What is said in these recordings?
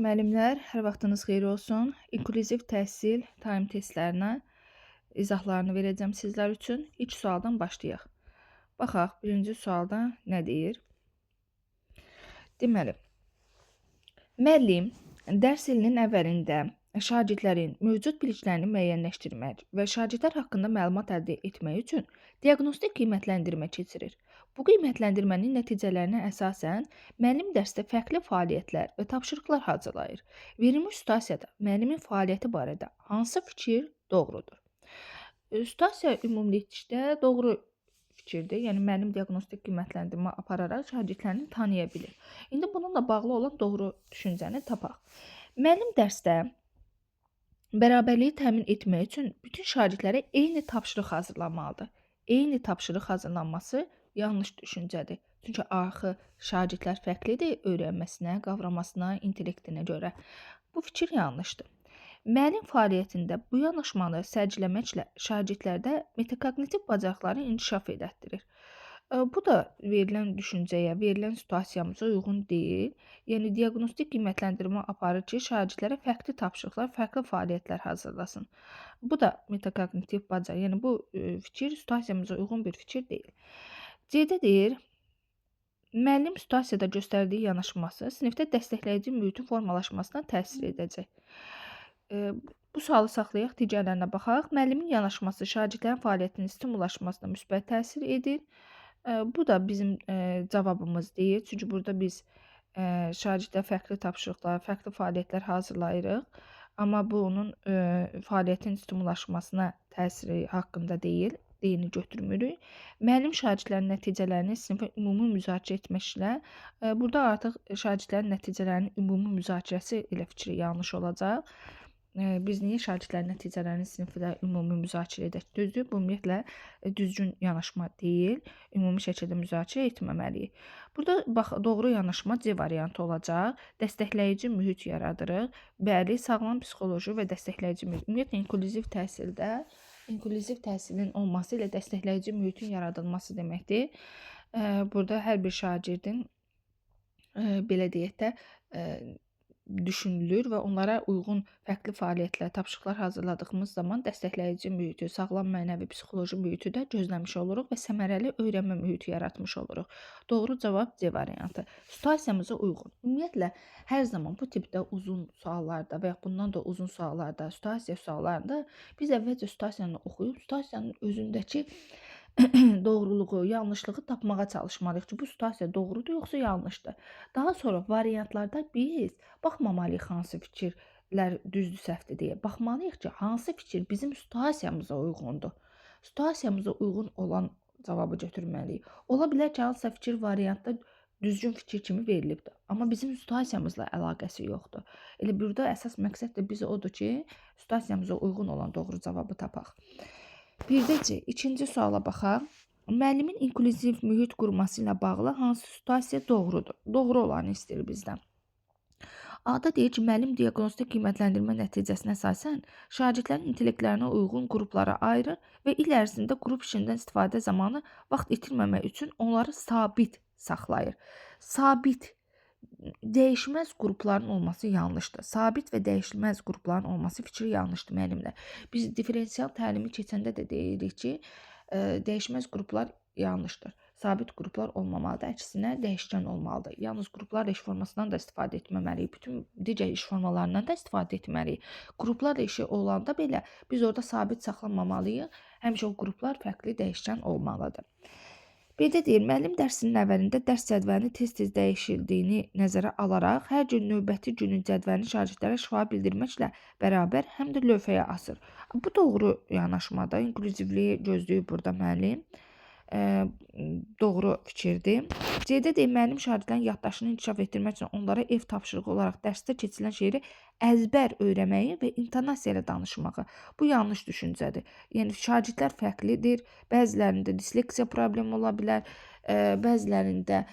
müəllimlər, hər vaxtınız xeyir olsun. İnklüziv təhsil time testlərinə izahlarını verəcəm sizlər üçün. İlk sualdan başlayaq. Baxaq, birinci sualda nə deyir? Deməli, müəllim dərs ilinin əvvəlində şagirdlərin mövcud biliklərini müəyyənləşdirmək və şagirdlər haqqında məlumat əldə etmək üçün diaqnostik qiymətləndirmə keçirir. Bu qiymətləndirmənin nəticələrinə əsasən müəllim dərsdə fərqli fəaliyyətlər və tapşırıqlar hazırlayır. Verilmiş situasiyada müəllimin fəaliyyəti barədə hansı fikir doğrudur? Situasiya ümumilikdə doğru fikirdir. Yəni müəllim diaqnostik qiymətləndirmə apararaq şagirdlərini tanıya bilir. İndi bununla bağlı olan doğru düşüncəni tapaq. Müəllim dərsdə bərabərliyi təmin etmək üçün bütün şagirdlərə eyni tapşırıq hazırlamalıdır. Eyni tapşırıq hazırlanması yanlış düşüncədir. Çünki axı şagirdlər fərqlidir öyrənməsinə, qavramasına, intellektinə görə. Bu fikir yanlışdır. Müəllim fəaliyyətində bu yanaşmanı sərgiləməklə şagirdlərdə metakognitiv bacarıqları inkişaf elətdirir. Bu da verilən düşüncəyə, verilən situasiyamıza uyğun deyil. Yəni diaqnostik qiymətləndirmə aparır ki, şagirdlərə fərqli tapşırıqlar, fərqli fəaliyyətlər hazırlasın. Bu da metakognitiv bacarıq. Yəni bu fikir situasiyamıza uyğun bir fikir deyil. C-də deyir, müəllim situasiyada göstərdiyi yanaşması sinifdə dəstəkləyici mühitin formalaşmasına təsir edəcək. Bu sualı saxlayaq, digərlərinə baxaq. Müəllimin yanaşması şagirdlərin fəaliyyətinin stimullaşmasına müsbət təsir edir. Bu da bizim cavabımız deyil. Çünki burada biz şagirdlərə fərqli tapşırıqlar, fərqli fəaliyyətlər hazırlayırıq. Amma bu onun fəaliyyətin stimullaşmasına təsiri haqqında deyil. Deyini götürmürük. Müəllim şagirdlərin nəticələrini sinifə ümumi müzakirə etməklə burada artıq şagirdlərin nəticələrinin ümumi müzakirəsi ilə fikri yanlış olacaq. Biz niyə şagirdlərin nəticələrini sinifdə ümumi müzakirə edək? Düzdür, bu ümumiyyətlə düzgün yanaşma deyil. Ümumi şəkildə müzakirə etməməliyik. Burada bax, doğru yanaşma C variantı olacaq. Dəstəkləyici mühit yaradırıq. Bəli, sağlam psixoloji və dəstəkləyici mühit. Ümumiyyətlə inklüziv təhsilin olması ilə dəstəkləyici mühitin yaradılması deməkdir. Burada hər bir şagirdin belə deyək də düşünülür və onlara uyğun fərqli fəaliyyətlər, tapşırıqlar hazırladığımız zaman dəstəkləyici mühiti, sağlam mənəvi, psixoloji mühiti də gözləmiş oluruq və səmərəli öyrənmə mühiti yaratmış oluruq. Doğru cavab C variantı. Situasiyamıza uyğun. Ümumiyyətlə, hər zaman bu tipdə uzun suallarda və ya bundan da uzun suallarda, situasiya suallarında biz əvvəlcə situasiyanı oxuyub, situasiyanın özündəki doğruluğu, yanlışlığı tapmağa çalışmalıyıq ki, bu situasiya doğrudur yoxsa yanlışdır. Daha sonra variantlarda biz baxmamalıyıq hansı fikirlər düzdür, səhvdir deyə. Baxmalıyıq ki, hansı fikir bizim situasiyamıza uyğundur. Situasiyamıza uyğun olan cavabı götürməliyik. Ola bilər ki, hansısa fikir variantda düzgün fikir kimi verilibdir. Amma bizim situasiyamızla əlaqəsi yoxdur. Elə burada əsas məqsəd də bizə odur ki, situasiyamıza uyğun olan doğru cavabı tapaq. Birdəcə, ikinci suala baxaq. Müəllimin inklüziv mühit qurması ilə bağlı hansı situasiya doğrudur? Doğru olanı istəyir bizdən. A-da deyir ki, müəllim diaqnostik qiymətləndirmə nəticəsinə əsasən şagirdlərin intellektlərinə uyğun qruplara ayırır və il ərzində qrup işindən istifadə zamanı vaxt itirməmək üçün onları sabit saxlayır. Sabit, dəyişməz qrupların olması yanlışdır. Sabit və dəyişilməz qrupların olması fikri yanlışdır müəllimlər. Biz differensial təlimi keçəndə də deyirik ki, dəyişməz qruplar yanlışdır. Sabit qruplar olmamalıdır, əksinə dəyişkən olmalıdır. Yalnız qruplarla iş formasından da istifadə etməməliyik, bütün digər iş formalarından da istifadə etməliyik. Qruplarla işi olanda belə biz orada sabit saxlamamalıyıq, həmişə o qruplar fərqli dəyişkən olmalıdır. B-də deyir, müəllim dərsinin əvvəlində dərs cədvəlini tez-tez dəyişildiyini nəzərə alaraq hər gün növbəti günün cədvəlini şagirdlərə şifahi bildirməklə bərabər həm də lövhəyə asır. Bu doğru yanaşmada, inklüzivliyi gözləyir burada müəllim. Doğru fikirdir. C-də deyir, müəllim şagirdlərin yaddaşını inkişaf etdirmək üçün onlara ev tapşırığı olaraq dərsdə keçirilən şeiri əzbər öyrəməyi və intonasiya ilə danışmağı. Bu yanlış düşüncədir. Yəni şagirdlər fərqlidir. Bəzilərində disleksiya problemi ola bilər, bəzilərində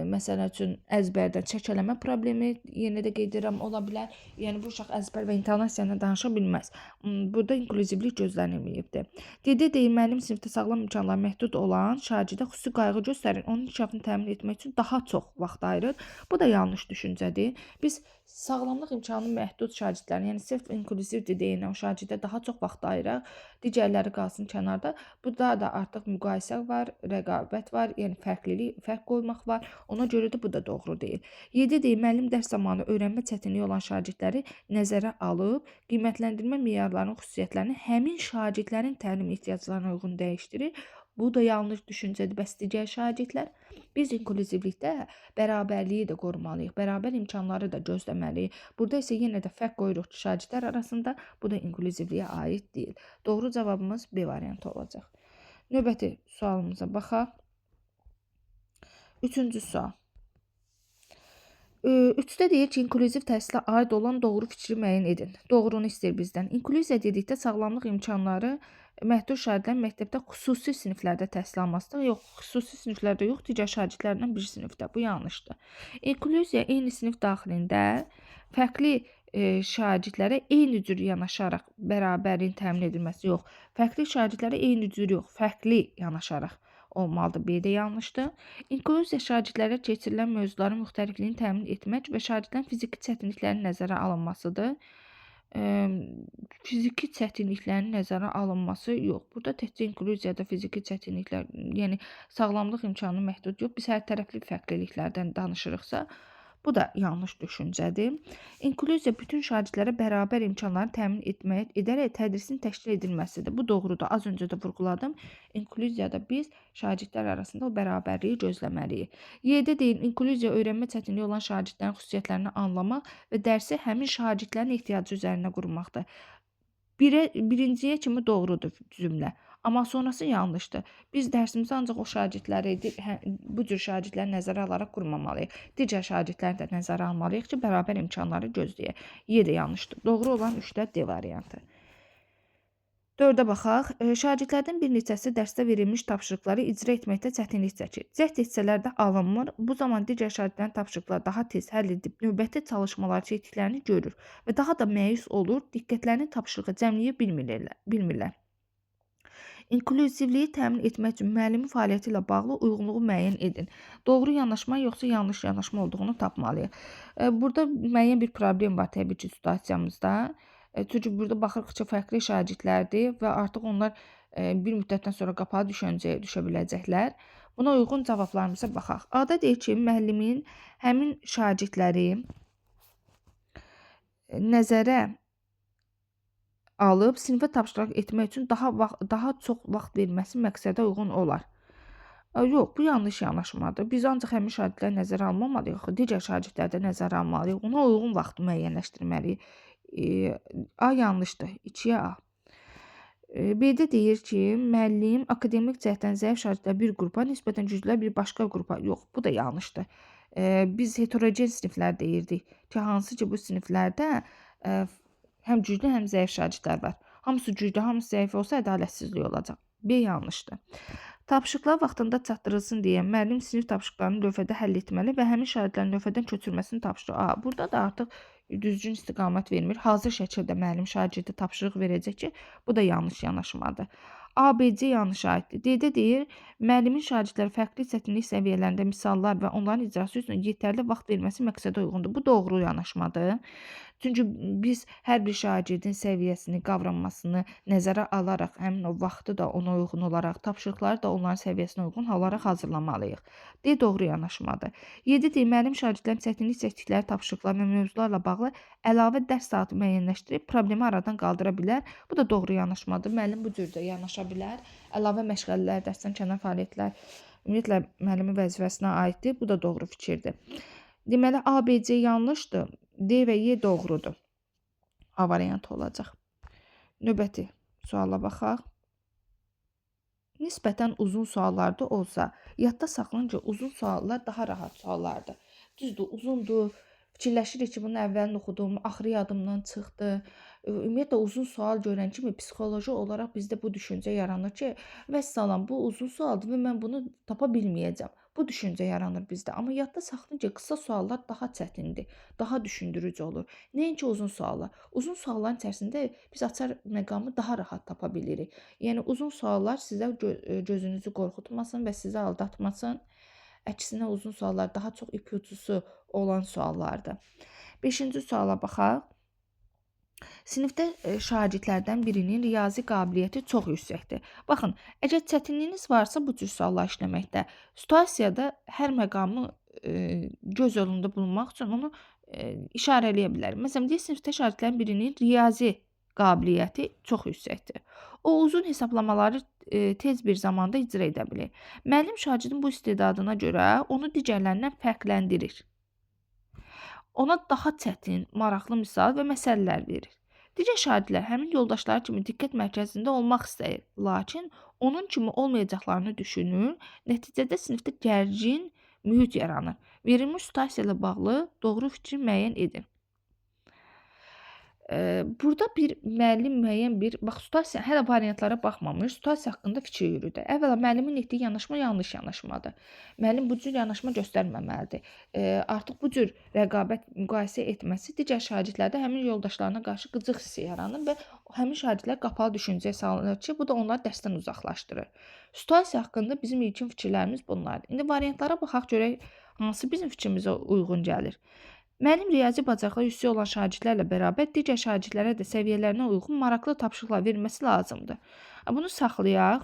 məsəl üçün əzbərdən çəkələmə problemi, yenə də qeyd edirəm, ola bilər. Yəni bu uşaq əzbər və intonasiya ilə danışa bilməz. Burada inklüzivlik gözlənilməyibdir. D-də deyir, müəllim sinifdə sağlam imkanları məhdud olan şagirdə xüsusi qayğı göstərir, onun inkişafını təmin etmək üçün daha çox vaxt ayırır. Bu da yanlış düşüncədir. Biz Sağlamlıq imkanı məhdud şagirdlərin, yəni sırf inklüzivdir deyilən o şagirdə daha çox vaxt ayıraq, digərləri qalsın kənarda. Burada da artıq müqayisə var, rəqabət var, yəni fərq qoymaq var. Ona görə də bu da doğru deyil. 7 deyir, müəllim dərs zamanı öyrənmə çətinliyi olan şagirdləri nəzərə alıb, qiymətləndirmə meyarlarının xüsusiyyətlərini həmin şagirdlərin təlim ehtiyaclarına uyğun dəyişdirir. Bu da yanlış düşüncədir. Bəs digər şagirdlər? Biz inklüzivlikdə bərabərliyi də qorumalıyıq, bərabər imkanları da gözləməliyik. Burada isə yenə də fərq qoyuruq ki, şagirdlər arasında, bu da inklüzivliyə aid deyil. Doğru cavabımız B variantı olacaq. Növbəti sualımıza baxaq. Üçüncü sual. 3-də deyir ki, inklüziv təhsilə aid olan doğru fikri müəyyən edin. Doğrunu istəyir bizdən. İnklüziya dedikdə sağlamlıq imkanları məhdud şagirdlərin məktəbdə xüsusi siniflərdə təhsil almasıdır. Yox, xüsusi siniflərdə yox, digər şagirdlərlə bir sinifdə. Bu yanlışdır. İnklüziya eyni sinif daxilində fərqli şagirdlərə eyni cür yanaşaraq bərabərliyin təmin edilməsi yox. Fərqli şagirdlərə eyni cür yox, fərqli yanaşaraq olmalıdır. B də yanlışdır. İnklüziya şagirdlərə keçirilən mövzuların müxtəlifliyini təmin etmək və şagirdlərin fiziki çətinliklərinin nəzərə alınmasıdır. Fiziki çətinliklərin nəzərə alınması yox. Burada təkcə inklüziyada fiziki çətinliklər, yəni sağlamlıq imkanı məhdud yox. Biz hər tərəfli fərqliliklərdən danışırıqsa, bu da yanlış düşüncədir. İnklüziya bütün şagirdlərə bərabər imkanları təmin edərək tədrisin təşkil edilməsidir. Bu doğrudur. Az öncə də vurğuladım. İnklüziyada biz şagirdlər arasında o bərabərliyi gözləməliyik. Y-də deyil, inkluziya öyrənmə çətinliyi olan şagirdlərin xüsusiyyətlərini anlamaq və dərsi həmin şagirdlərin ehtiyacı üzərində qurmaqdır. Birinciyə kimi doğrudur cümlə. Amma sonrası yanlışdır. Biz dərsimizi ancaq o şagirdləri, bu cür şagirdləri nəzərə alaraq qurmamalıyıq. Digər şagirdləri də nəzərə almalıyıq ki, bərabər imkanları gözləyək. Y də yanlışdır. Doğru olan 3-də D variantı. 4-ə baxaq. Şagirdlərdən bir neçəsi dərsdə verilmiş tapşırıqları icra etməkdə çətinlik çəkir. Cəhd etsələr də alınmır. Bu zaman digər şagirdlərin tapşırıqları daha tez həll edib növbəti çalışmalar çəkdiklərini görür və daha da məyus olur, diqqətlərini tapşırığa cəmləyə bilmirlər. İnklüzivliyi təmin etmək üçün müəllimin fəaliyyəti ilə bağlı uyğunluğu müəyyən edin. Doğru yanaşma yoxsa yanlış yanaşma olduğunu tapmalıyıq. Burada müəyyən bir problem var təbii ki, situasiyamızda. Çünki burada baxırıq ki, fərqli şagirdlərdir və artıq onlar bir müddətdən sonra qapağı düşəncəyə düşə biləcəklər. Buna uyğun cavablarımıza baxaq. A-da deyir ki, müəllimin həmin şagirdləri nəzərə alıb sinifə tapşırıq etmək üçün daha çox vaxt verməsi məqsədə uyğun olar. Yox, bu yanlış yanaşmadır. Biz ancaq həmin şagirdləri nəzərə almamalıyıq, digər şagirdləri də nəzərə almalıyıq. Ona uyğun vaxtı müəyyənləşdirməliyik. A yanlışdır. 2-yə A. B-də deyir ki, müəllim akademik cəhətdən zəif şagirdlər bir qrupa, nisbətən güclülər bir başqa qrupa. Yox, bu da yanlışdır. Biz heterogen siniflər deyirdik ki, hansı ki bu siniflərdə həm güclü, həm zəif şagirdlər var. Hamısı güclü, hamısı zəif olsa ədalətsizlik olacaq. B yanlışdır. Tapşırıqlar vaxtında çatdırılsın deyə müəllim sinif tapşırıqlarını lövhədə həll etməli və həmin şagirdlərin lövhədən köçürməsini tapşırır. Burada da artıq düzgün istiqamət vermir. Hazır şəkildə müəllim şagirdə tapşırıq verəcək ki, bu da yanlış yanaşmadır. A, B, C yanlış aiddir. D-də deyir, müəllimin şagirdlərə fərqli çətinlik səviyyələrində misallar və onların icrası üçün yetərli vaxt verməsi məqsədə uyğundur. Bu doğru yanaşmadır. Çünki biz hər bir şagirdin səviyyəsini, qavranmasını nəzərə alaraq, həmin o vaxtı da ona uyğun olaraq, tapşırıqları da onların səviyyəsinə uyğun olaraq hazırlamalıyıq. D doğru yanaşmadır. 7 deyir, müəllim şagirdlərin çətinlik çəkdikləri tapşırıqlar və mövzularla bağlı əlavə dərs saatı müəyyənləşdirib problemi aradan qaldıra bilər. Bu da doğru yanaşmadır. Müəllim bu cür də yanaşa bilər. Əlavə məşğələlər, dərsdən kənar fəaliyyətlər ümumiyyətlə müəllimin vəzifəsinə aiddir. Bu da doğru fikirdir. Deməli, A, B, C yanlışdır. D və Y doğrudur. A variantı olacaq. Növbəti suala baxaq. Nisbətən uzun suallarda olsa, yadda saxlayın ki, uzun suallar daha rahat suallardır. Düzdür, uzundur. Fikirləşirik ki, bunu əvvəlini oxudum, axırı yadımdan çıxdı. Ümumiyyətlə uzun sual görən kimi psixoloji olaraq bizdə bu düşüncə yaranır ki, vəssalam, bu uzun sualdır və mən bunu tapa bilməyəcəm. Bu düşüncə yaranır bizdə. Amma yadda saxlayın ki, qısa suallar daha çətindir, daha düşündürücü olur. Nəinki uzun suallar. Uzun sualların içərisində biz açar məqamı daha rahat tapa bilirik. Yəni uzun suallar sizə gözünüzü qorxutmasın və sizi aldatmasın. Əksinə uzun suallar daha çox ipucusu olan suallardır. 5-ci suala baxaq. Sinifdə şagirdlərdən birinin riyazi qabiliyyəti çox yüksəkdir. Baxın, əgər çətinliyiniz varsa bu cür suallar işləməkdə, situasiyada hər məqamı göz önündə bulunmaq üçün onu işarələyə bilərik. Məsələn, deyək sinifdə şagirdlərin birinin riyazi qabiliyyəti çox yüksəkdir. O uzun hesablamaları tez bir zamanda icra edə bilir. Müəllim şagirdin bu istedadına görə onu digərlərindən fərqləndirir. Ona daha çətin, maraqlı misal və məsələlər verir. Digər şagirdlər həmin yoldaşları kimi diqqət mərkəzində olmaq istəyir, lakin onun kimi olmayacaqlarını düşünür, nəticədə sinifdə gərgin mühit yaranır. Verilmiş situasiya ilə bağlı doğru fikri müəyyən edin. Burada bir müəllim müəyyən bir, bax situasiya hələ variantlara baxmamış, situasiya haqqında fikir yürüdü. Əvvəla müəllimin etdiyi yanaşma yanlış yanaşmadır. Müəllim bu cür yanaşma göstərməməlidir. Artıq bu cür rəqabət müqayisə etməsi digər şagirdlərdə həmin yoldaşlarına qarşı qıcıq hissi yaranır və həmin şagirdlər qapalı düşüncəyə salınır ki, bu da onları dərsdən uzaqlaşdırır. Situasiya haqqında bizim ilkin fikirlərimiz bunlardır. İndi variantlara baxaq görək hansı bizim fikrimizə uyğun gəlir. Mənim riyazi bacarıqları yüksək olan şagirdlərlə bərabər digər şagirdlərə də səviyyələrinə uyğun maraqlı tapşırıqlar verilməsi lazımdır. Bunu saxlayaq.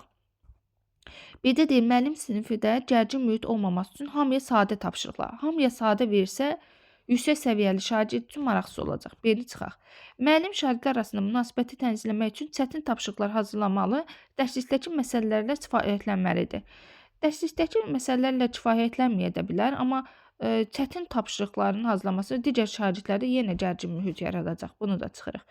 Bir də deyim, müəllim sinifdə gərgin mühit olmaması üçün hamıya sadə tapşırıqlar. Hamıya sadə versə, yüksək səviyyəli şagird üçün maraqsız olacaq. Biri çıxaq. Müəllim şagirdlər arasında münasibəti tənzimləmək üçün çətin tapşırıqlar hazırlamalı, dərslikdəki məsələlərlə kifayətlənməlidir. Dərslikdəki məsələlərlə kifayətlənməyə də bilər, amma çətin tapşırıqların hazırlaması digər şagirdlərdə yenə gərgin mühit yaradacaq. Bunu da çıxırıq.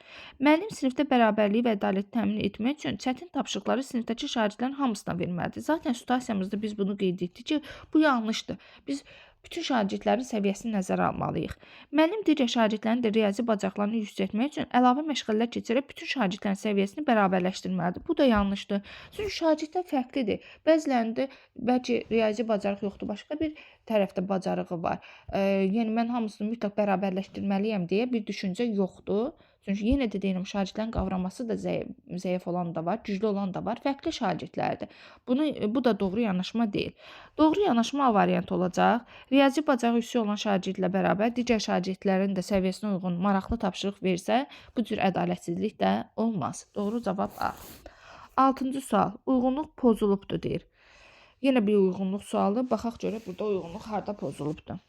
Müəllim sinifdə bərabərliyi və ədaləti təmin etmək üçün çətin tapşırıqları sinifdəki şagirdlərin hamısına verməlidir. Zaten situasiyamızda biz bunu qeyd etdik ki, bu yanlışdır. Biz bütün şagirdlərin səviyyəsini nəzərə almalıyıq. Müəllim digər şagirdlərin də riyazi bacarıqlarını yüksəltmək üçün əlavə məşğələlər keçirərək bütün şagirdlərin səviyyəsini bərabərləşdirməlidir. Bu da yanlışdır. Çünki şagirdlər fərqlidir. Bəzilərində bəlkə riyazi bacarıq yoxdur, başqa bir tərəfdə bacarığı var. Yəni mən hamısını mütləq bərabərləşdirməliyəm deyə bir düşüncə yoxdur. Çünki yenə də deyirəm, şagirdlərin qavraması da zəif olan da var, güclü olan da var, fərqli şagirdlərdir. Bu da doğru yanaşma deyil. Doğru yanaşma A variantı olacaq. Riyazi bacarığı yüksək olan şagirdlə bərabər digər şagirdlərin də səviyyəsinə uyğun maraqlı tapşırıq versə, bu cür ədalətsizlik də olmaz. Doğru cavab A. 6-cı sual. Uyğunluq pozulubdur deyir. Yenə bir uyğunluq sualı. Baxaq görək burada uyğunluq harda pozulubdur.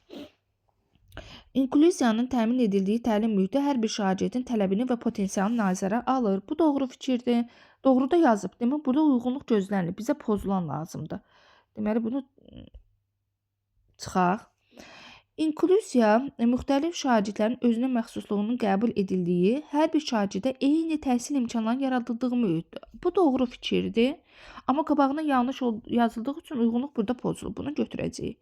İnklüziyanın təmin edildiyi təlim mühiti hər bir şagirdin tələbini və potensialını nəzərə alır. Bu doğru fikirdir. Doğru da yazıb. Demək, burada uyğunluq gözlənilir. Bizə pozulan lazımdır. Deməli, bunu çıxaq. İnklüziya müxtəlif şagirdlərin özünə məxsusluğunun qəbul edildiyi, hər bir şagirdə eyni təhsil imkanlarının yaradıldıq mühitdir. Bu doğru fikirdir. Amma qabağına yanlış yazıldığı üçün uyğunluq burada pozulub. Bunu götürəcəyik.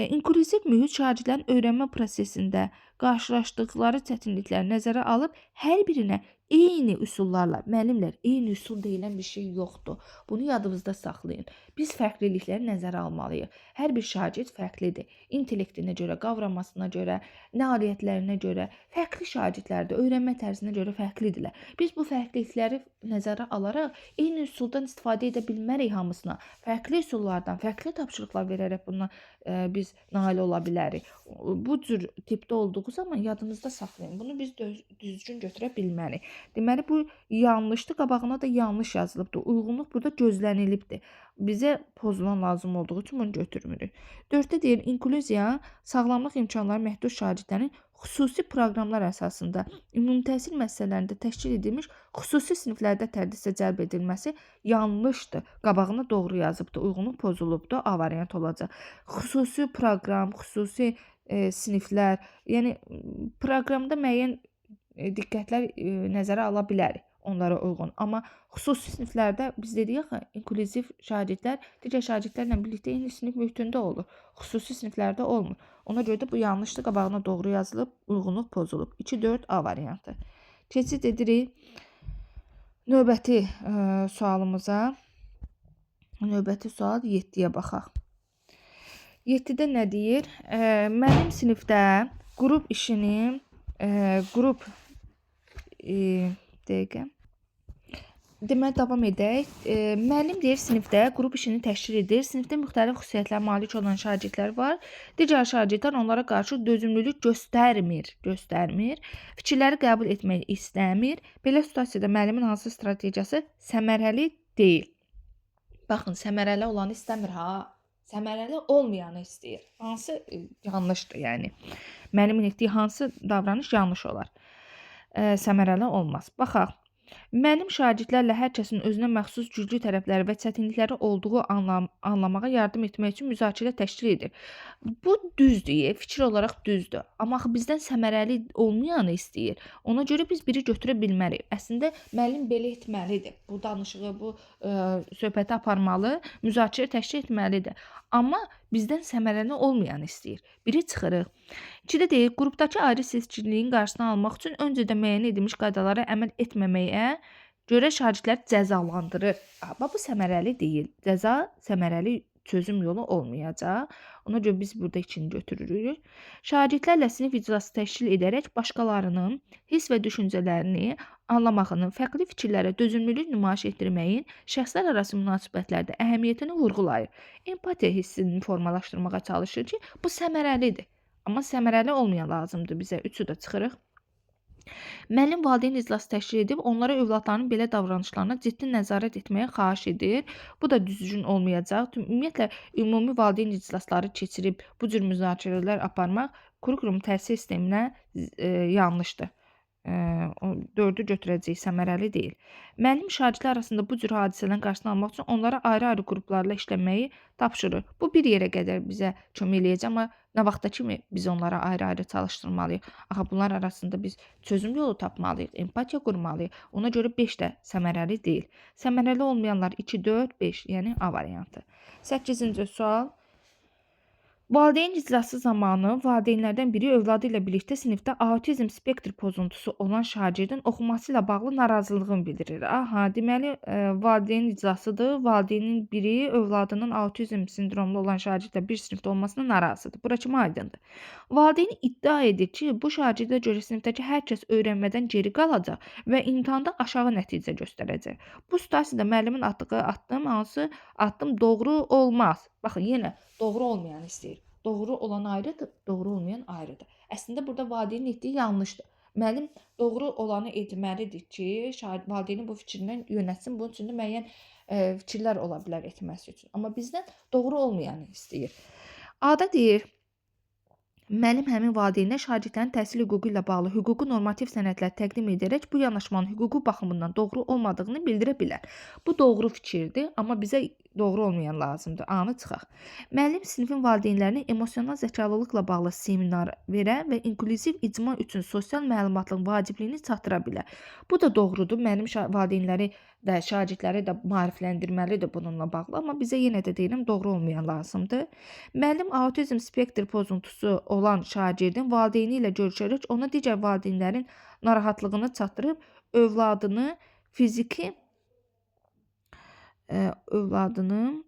İnklüziv mühit şagirdlərin öyrənmə prosesində qarşılaşdıqları çətinlikləri nəzərə alıb, hər birinə eyni üsullarla, müəllimlər, eyni üsul deyilən bir şey yoxdur. Bunu yadınızda saxlayın. Biz fərqlilikləri nəzərə almalıyıq. Hər bir şagird fərqlidir. İntellektinə görə, qavramasına görə, nailiyyətlərinə görə, fərqli şagirdlərdir, öyrənmə tərzinə görə fərqlidirlər. Biz bu fərqlilikləri nəzərə alaraq eyni üsuldan istifadə edə bilmərik hamısına. Fərqli üsullardan, fərqli tapşırıqlar verərək bundan biz nail ola bilərik. Bu cür tipdə olduğu zaman yadınızda saxlayın. Bunu biz düzgün götürə bilmərik. Deməli, bu yanlışdır, qabağına da yanlış yazılıbdır. Uyğunluq burada gözlənilibdir. Bizə pozulan lazım olduğu üçün bunu götürmürük. 4-də deyir, inklüziya sağlamlıq imkanları məhdud şagirdlərin xüsusi proqramlar əsasında ümumi təhsil müəssisələrində təşkil edilmiş xüsusi siniflərdə tədrisə cəlb edilməsi yanlışdır. Qabağına doğru yazıbdır. Uyğunluq pozulubdur. A variantı olacaq. Xüsusi proqram, xüsusi siniflər, yəni proqramda müəyyən diqqətlər nəzərə ala bilərik onlara uyğun. Amma xüsusi siniflərdə biz dedik axı, inklüziv şagirdlər digər şagirdlərlə birlikdə eyni sinif mühitində olur. Xüsusi siniflərdə olmur. Ona görə də bu yanlışdır, qabağına doğru yazılıb, uyğunluq pozulub. 2-4 A variantı. Keçid edirik növbəti sualımıza. Növbəti sual 7-yə baxaq. 7-də nə deyir? Mənim sinifdə qrup işini, Deməli, davam edək. Müəllim deyir, sinifdə qrup işini təşkil edir. Sinifdə müxtəlif xüsusiyyətlərə malik olan şagirdlər var. Digər şagirdlər onlara qarşı dözümlülük göstərmir. Fikirləri qəbul etmək istəmir. Belə situasiyada müəllimin hansı strategiyası səmərəli deyil? Baxın, səmərəli olanı istəmir ha. Səmərəli olmayanı istəyir. Hansı yanlışdır, yəni. Müəllimin etdiyi hansı davranış yanlış olar? Səmərəli olmaz. Baxaq. Müəllim şagirdlərlə hər kəsin özünə məxsus güclü tərəfləri və çətinlikləri olduğu anlamağa yardım etmək üçün müzakirə təşkil edir. Bu düzdür, fikir olaraq düzdür. Amma axı bizdən səmərəli olmayanı istəyir. Ona görə biz biri götürə bilmərik. Əslində müəllim belə etməlidir. Bu danışığı, bu söhbəti aparmalı, müzakirə təşkil etməlidir. Amma bizdən səmərəli olmayanı istəyir. Biri çıxırıq. 2-də deyir, qrupdakı ayrı seçkiliyin qarşısını almaq üçün öncədən müəyyən edilmiş qaydalara əməl etməməyə görə şagirdləri cəzalandırır. Amma bu səmərəli deyil. Cəza səmərəli çözüm yolu olmayacaq. Ona görə biz burada 2-ni götürürük. Şagirdlərlə sinif iclası təşkil edərək başqalarının hiss və düşüncələrini anlamağını, fərqli fikirlərə dözümlülük nümayiş etdirməyin şəxslər arası münasibətlərdə əhəmiyyətini vurğulayır. Empatiya hissini formalaşdırmağa çalışır ki, bu səmərəlidir. Amma səmərəli olmayan lazımdır bizə. 3-ü də çıxırıq. Müəllim valideyn iclası təşkil edib onlara övladlarının belə davranışlarına ciddi nəzarət etməyə xahiş edir. Bu da düzgün olmayacaq. Ümumiyyətlə, ümumi valideyn iclasları keçirib bu cür müzakirələr aparmaq kurikulum təhsil sisteminə yanlışdır. 4-ü götürəcəyik, səmərəli deyil. Müəllim şagirdlər arasında bu cür hadisələrin qarşısını almaq üçün onlara ayrı-ayrı qruplarla işləməyi tapşırır. Bu bir yerə qədər bizə kömək eləyəcək, amma nə vaxta kimi biz onlara ayrı-ayrı çalışdırmalıyıq? Axı bunlar arasında biz çözüm yolu tapmalıyıq, empatiya qurmalıyıq. Ona görə 5 də səmərəli deyil. Səmərəli olmayanlar 2, 4, 5, yəni A variantı. 8-ci sual. Valideyn iclası zamanı valideynlərdən biri övladı ilə birlikdə sinifdə autizm spektr pozuntusu olan şagirdin oxuması ilə bağlı narazılığını bildirir. Aha, deməli valideyn iclasıdır. Valideynin biri övladının autizm sindromlu olan şagirdlə bir sinifdə olmasına narazıdır. Bura kimi aydındır. Valideyn iddia edir ki, bu şagirdə görə sinifdəki hər kəs öyrənmədən geri qalacaq və imtahanda aşağı nəticə göstərəcək. Bu situasiyada müəllimin atdığı addım doğru olmaz. Baxın, yenə doğru olmayan istəyir. Doğru olan ayrıdır, doğru olmayan ayrıdır. Əslində burada valideynin etdiyi yanlışdır. Müəllim doğru olanı etməlidir ki, valideynin bu fikrindən yönətsin. Bunun üçün də müəyyən fikirlər ola bilər etməsi üçün. Amma bizdən doğru olmayanı istəyir. A-da deyir, müəllim həmin valideynə şagirdlərin təhsil hüququ ilə bağlı hüquqi normativ sənədlər təqdim edərək bu yanaşmanın hüquqi baxımından doğru olmadığını bildirə bilər. Bu doğru fikirdir, amma bizə doğru olmayan lazımdır. A-nı çıxaq. Müəllim sinifin valideynlərini emosional zəkalılıqla bağlı seminar verə və inklüziv icma üçün sosial məlumatlığın vacibliyini çatdıra bilər. Bu da doğrudur. Müəllim valideynləri də, şagirdləri də maarifləndirməlidir bununla bağlı, amma bizə yenə də deyirəm, doğru olmayan lazımdır. Müəllim autizm spektr pozuntusu olan şagirdin valideyni ilə görüşərək ona digər valideynlərin narahatlığını çatdırıb övladını fiziki övladının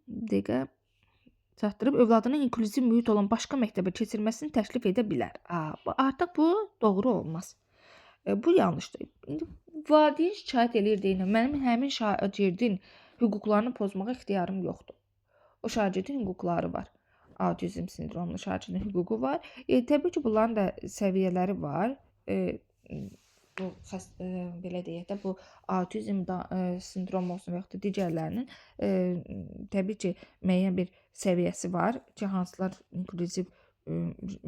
inklüziv mühit olan başqa məktəbə keçirməsini təklif edə bilər. Artıq bu doğru olmaz. Bu yanlışdır. İndi valideyn şikayət eləyir deyiləm. Mənim həmin şagirdin hüquqlarını pozmağa ixtiyarım yoxdur. O şagirdin hüquqları var. Autizm sindromlu şagirdin hüququ var. Təbii ki, bunların da səviyyələri var. Bu belə deyək də, bu autizm sindromu olsun və yaxud da digərlərinin təbii ki, müəyyən bir səviyyəsi var ki, hansılar inklüziv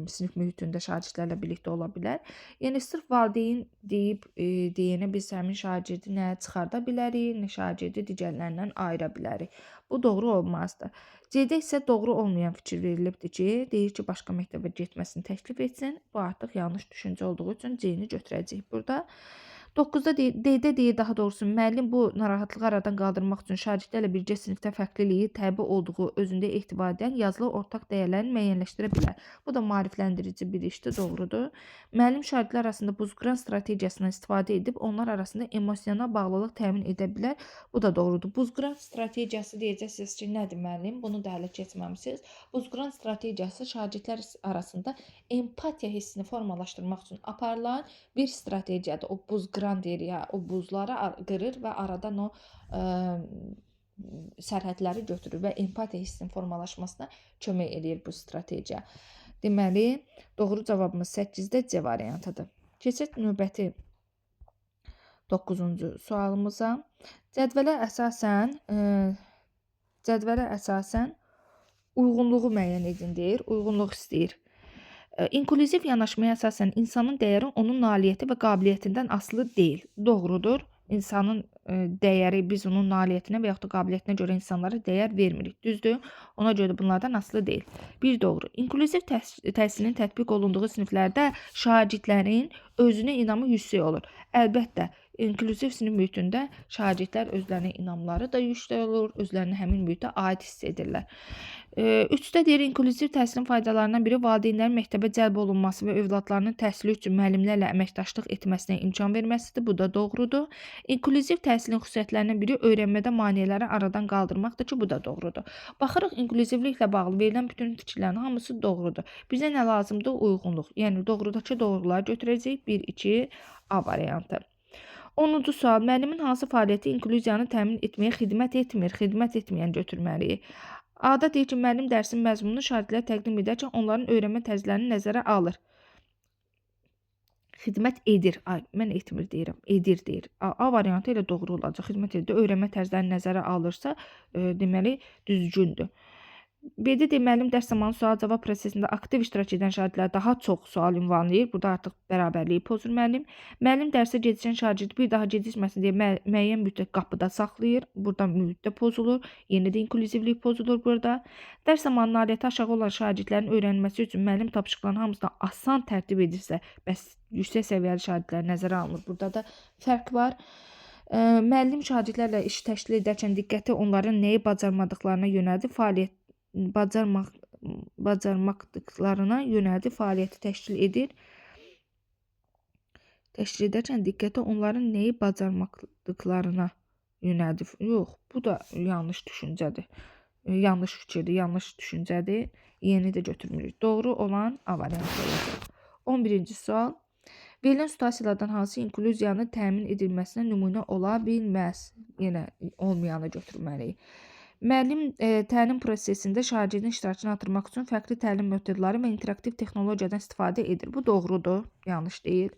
sinif mühitində şagirdlərlə birlikdə ola bilər. Yəni sırf valideyn deyib deyənə biz həmin şagirdi nə çıxarda bilərik, nə şagirdi digərlərindən ayıra bilərik. Bu doğru olmazdı. C-də isə doğru olmayan fikir verilibdir ki, deyir ki, başqa məktəbə getməsini təklif etsin. Bu artıq yanlış düşüncə olduğu üçün C-ni götürəcəyik burada. 9-da D-də deyir, daha doğrusu müəllim bu narahatlığı aradan qaldırmaq üçün şagirdlərlə birgə sinifdə fərqliliyi təbii olduğu özündə ehtiva edən yazılı ortaq dəyərlərini müəyyənləşdirə bilər. Bu da maarifləndirici bir işdir, doğrudur. Müəllim şagirdlər arasında buzqıran strategiyasından istifadə edib onlar arasında emosional bağlılıq təmin edə bilər. Bu da doğrudur. Buzqıran strategiyası deyəcəksiniz ki, nədir müəllim? Bunu da hələ keçməmisiniz. Buzqıran strategiyası şagirdlər arasında empatiya hissini formalaşdırmaq üçün aparılan bir strategiyadır. O buzqıran qıran deyirik, ya, o buzları qırır və aradan o ə, sərhədləri götürür və empatiya hissinin formalaşmasına kömək eləyir bu strategiya. Deməli, doğru cavabımız 8-də C variantıdır. Keçək növbəti 9-cu sualımıza. Cədvələ əsasən uyğunluğu müəyyən edin deyir, uyğunluq istəyir. İnklüziv yanaşmaya əsasən insanın dəyəri onun nailiyyəti və qabiliyyətindən asılı deyil. Doğrudur. İnsanın dəyəri, biz onun nailiyyətinə və yaxud da qabiliyyətinə görə insanlara dəyər vermirik. Düzdür? Ona görə də bunlardan asılı deyil. Bir doğru. İnklüziv təhsilin tətbiq olunduğu siniflərdə şagirdlərin özünə inamı yüksək olur. Əlbəttə, İnklüziv sinif mühitində şagirdlər özlərinə inamları da yüksək olur, özlərini həmin mühitə aid hiss edirlər. 3-də deyir, inklüziv təhsilin faydalarından biri valideynlərin məktəbə cəlb olunması və övladlarının təhsili üçün müəllimlərlə əməkdaşlıq etməsinə imkan verməsidir. Bu da doğrudur. İnklüziv təhsilin xüsusiyyətlərindən biri öyrənmədə maneələri aradan qaldırmaqdır ki, bu da doğrudur. Baxırıq, inklüzivliklə bağlı verilən bütün fikirlərin hamısı doğrudur. Bizə nə lazımdır? Uyğunluq. Yəni, doğrudakı doğruları götürəcəyik. 1, 2, A variantı. 10-cu sual. Müəllimin hansı fəaliyyəti inklüziyanı təmin etməyə xidmət etmir? Xidmət etməyən götürməliyik. A-da deyir ki, müəllim dərsin məzmununu şagirdlərə təqdim edərkən onların öyrənmə tərzlərini nəzərə alır. Xidmət edir. Ay, mən etmir deyirəm. Edir deyir. A variantı ilə doğru olacaq. Xidmət edir. Öyrənmə tərzlərini nəzərə alırsa, deməli, düzgündür. B-də deyir, müəllim dərs zamanı sual-cavab prosesində aktiv iştirak edən şagirdlər daha çox sual ünvanlayır. Burada artıq bərabərliyi pozur müəllim. Müəllim dərsə gecikən şagird bir daha gecikməsin deyə müəyyən müddət qapıda saxlayır. Burada müddət pozulur. Yenə də inklüzivlik pozulur burada. Dərs zamanı nailiyyəti aşağı olan şagirdlərin öyrənilməsi üçün müəllim tapşırıqların hamısını asan tərtib edirsə, bəs yüksək səviyyəli şagirdlər nəzərə alınır. Burada da fərq var. Müəllim şagirdlərlə iş təşkil edərkən diqqəti onların nəyi bacarmadıqlarına yönəldir, bacarmaqdıqlarına yönəldi fəaliyyəti təşkil edir. Təşkil edərkən diqqəti onların nəyi bacarmaqdıqlarına yönəldi. Yox, bu da yanlış düşüncədir. Yanlış fikirdir, yanlış düşüncədir. Yeni də götürmürük. Doğru olan A variantı olacaq. 11-ci sual. Verilən situasiyalardan hansı inklüziyanın təmin edilməsinə nümunə ola bilməz? Yenə olmayanı götürməliyik. Müəllim təlim prosesində şagirdin iştirakını artırmaq üçün fərqli təlim metodları və interaktiv texnologiyadan istifadə edir. Bu doğrudur, yanlış deyil.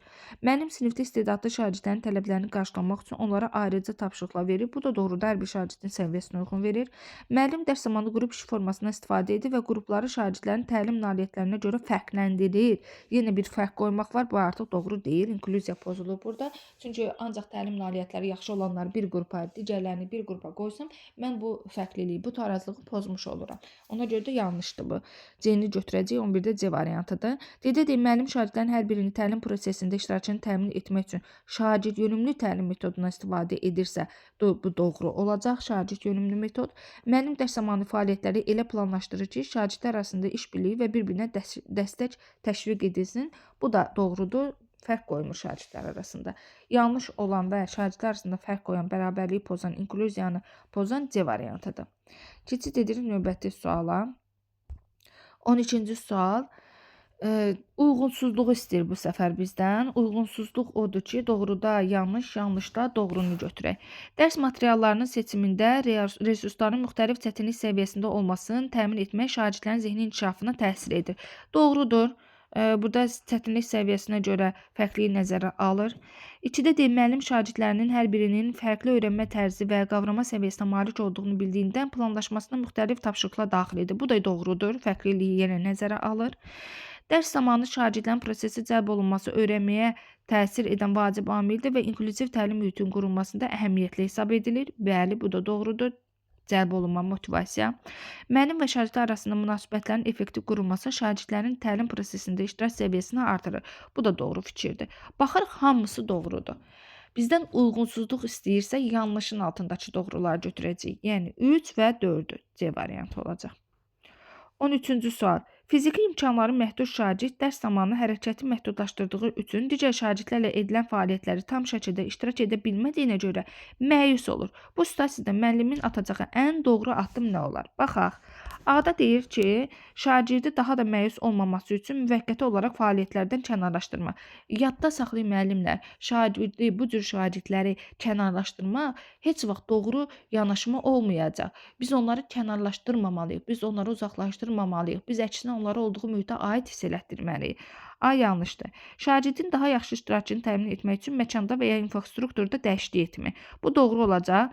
Müəllim sinifdə istedadlı şagirdlərin tələblərini qarşılamaq üçün onlara ayrıca tapşırıqlar verir. Bu da doğrudur, hər bir şagirdin səviyyəsinə uyğun verir. Müəllim dərs zamanı qrup iş formasından istifadə edir və qrupları şagirdlərin təlim nailiyyətlərinə görə fərqləndirir. Yenə bir fərq qoymaq var, bu artıq doğru deyil. İnklüziya pozulur burada. Çünki ancaq təlim nailiyyətləri yaxşı olanları bir qrupa, digərlərini bir qrupa qoysam, mən bu fərqliliyi, bu tarazlığı pozmuş oluram. Ona görə də yanlışdır bu. C-ni götürəcək, 11-də C variantıdır. D-də deyil, müəllim şagirdlərin hər birini təlim prosesində iştirakını təmin etmək üçün şagird yönümlü təlim metodundan istifadə edirsə, bu doğru olacaq, şagird yönümlü metod. Müəllim dərs zamanı fəaliyyətləri elə planlaşdırır ki, şagirdlər arasında işbirliyi və bir-birinə dəstək təşviq edilsin. Bu da doğrudur. Fərq qoymur şagirdlər arasında. Yanlış olan və şagirdlər arasında fərq qoyan, bərabərliyi pozan, inklüziyanı pozan C variantıdır. Keçid edirik növbəti suala. 12-ci sual. Uyğunsuzluğu istəyir bu səfər bizdən. Uyğunsuzluq odur ki, doğruda yanlış, yanlışda doğrunu götürək. Dərs materiallarının seçimində resursların müxtəlif çətinlik səviyyəsində olmasını təmin etmək şagirdlərin zehni inkişafına təsir edir. Doğrudur. Burada çətinlik səviyyəsinə görə fərqliyi nəzərə alır. 2-də deyil, müəllim şagirdlərinin hər birinin fərqli öyrənmə tərzi və qavrama səviyyəsinə malik olduğunu bildiyindən planlaşmasına müxtəlif tapşırıqlar daxil edir. Bu da doğrudur, fərqliliyi yenə nəzərə alır. Dərs zamanı şagirdlərin prosesi cəlb olunması öyrənməyə təsir edən vacib amildir və inklüziv təlim mühitinin qurulmasında əhəmiyyətli hesab edilir. Bəli, bu da doğrudur. Cəlb olunma, motivasiya. Müəllim və şagirdlər arasında münasibətlərin effektiv qurulması şagirdlərin təlim prosesində iştirak səviyyəsini artırır. Bu da doğru fikirdir. Baxırıq, hamısı doğrudur. Bizdən uyğunsuzluq istəyirsə, yanlışın altındakı doğruları götürəcəyik. Yəni 3 və 4-dür. C variantı olacaq. 13-cü sual. Fiziki imkanları məhdud şagird dərs zamanı hərəkəti məhdudlaşdırdığı üçün digər şagirdlərlə edilən fəaliyyətləri tam şəkildə iştirak edə bilmədiyinə görə məyus olur. Bu situasiyada müəllimin atacağı ən doğru addım nə olar? Baxaq. A-da deyir ki, şagirdi daha da məyus olmaması üçün müvəqqəti olaraq fəaliyyətlərdən kənarlaşdırma. Yadda saxlayın müəllimlər, şagirdi, bu cür şagirdləri kənarlaşdırmaq heç vaxt doğru yanaşma olmayacaq. Biz onları kənarlaşdırmamalıyıq, biz onları uzaqlaşdırmamalıyıq. Biz əksinə onları olduğu mühitə aid hiss elətdirməliyik. A yanlışdır. Şagirdin daha yaxşı iştirakını təmin etmək üçün məkanda və ya infrastrukturda dəyişiklik etmək. Bu doğru olacaq.